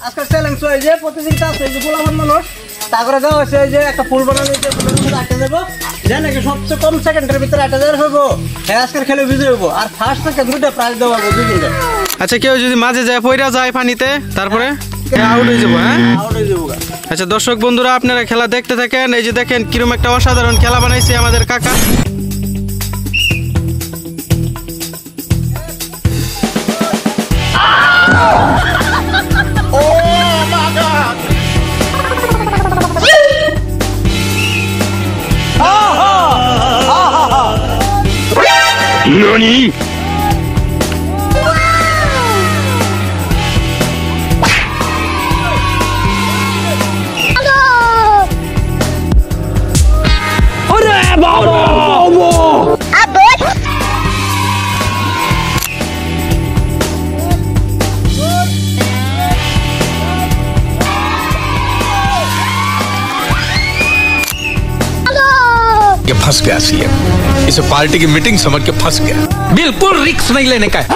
আজকের চ্যালেঞ্জ হয়ে যে প্রতিযোগিতা আছে যে গোলামান মানুষ তারপরে দেওয়া হয়েছে যে একটা ফুল বানানো যে ফুলের মধ্যে আটকে যাবো যে নাকি সবচেয়ে কম সেকেন্ডের ভিতরে 8,000 হইব হ্যাঁ আজকের খেলে বিজয় হইব আর ফার্স্ট থেকে 2টা প্রাইজ দেওয়া হবে 2 দিনে। আচ্ছা কেউ যদি মাঝে যায় পয়রা যায় পানিতে তারপরে আউট হয়ে যাবো। হ্যাঁ আউট হয়ে যাবো। আচ্ছা দর্শক বন্ধুরা আপনারা খেলা দেখতে থাকেন। এই যে দেখেন কিরকম একটা অসাধারণ খেলা বানাইছে আমাদের কাকা। NANI?! फंस गया सीएम, इसे पार्टी की मीटिंग समझ के फंस गया। बिल्कुल रिस्क नहीं लेने का है।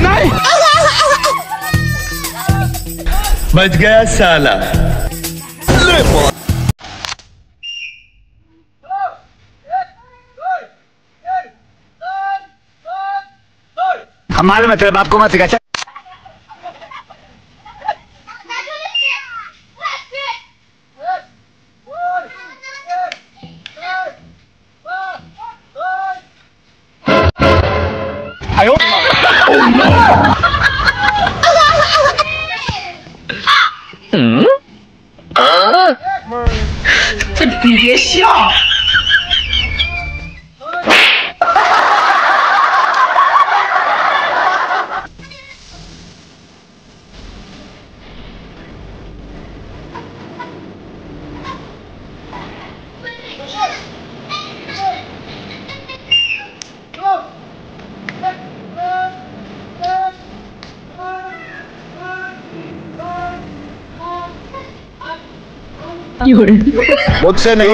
नहीं। बच गया साला। हमारे मतलब आपको मत सिखा। आयो别笑。मुझसे नहीं।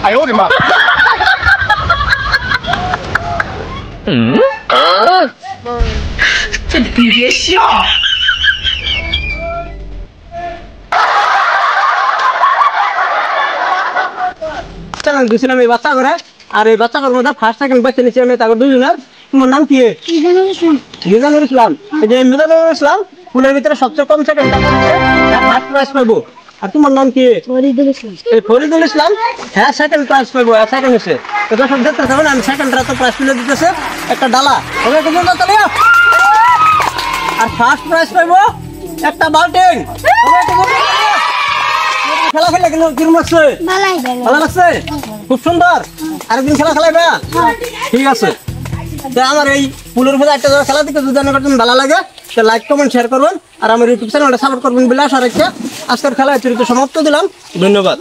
आयो रे माँ।别笑。চ্যালেঞ্জ দিছিলাম এই বাচ্চা করে আর এই বাচ্চা করে মধ্যে ফার্স্ট সেকেন্ড বেছে নিয়েছি আমি তারপর 2 জনের। তোমার নাম কি? মিজানুর ইসলাম। এই যে মিজানুর ইসলাম ফুলের ভিতরে সবচেয়ে কম সেকেন্ড ফার্স্ট প্রাইজ পাবো। আর তোমার নাম কি? ফরিদুল ইসলাম। এই ফরিদুল ইসলাম হ্যাঁ সেকেন্ড প্রাইজ পাবো। সেকেন্ড হচ্ছে তো দর্শক দেখতে থাকুন আমি সেকেন্ডরা তো প্রাইজ তুলে দিতেছে একটা ডালা ওকে কিন্তু চলে আর ফার্স্ট প্রাইজ পাবো একটা বালতিন। খেলা খেলে কিন্তু কিরকম লাগছে? ভালো লাগছে, খুব সুন্দর। আরেকদিন খেলা খেলাইবা? ঠিক আছে। আমার এই ফুলের উপরে 8টা খেলা থেকে যদি আপনার ভালো লাগে লাইক কমেন্ট শেয়ার করবেন আর আমার ইউটিউব চ্যানেলটা সাপোর্ট করবেন বলে আশা রাখছি আজকের খেলা সমাপ্ত দিলাম। ধন্যবাদ।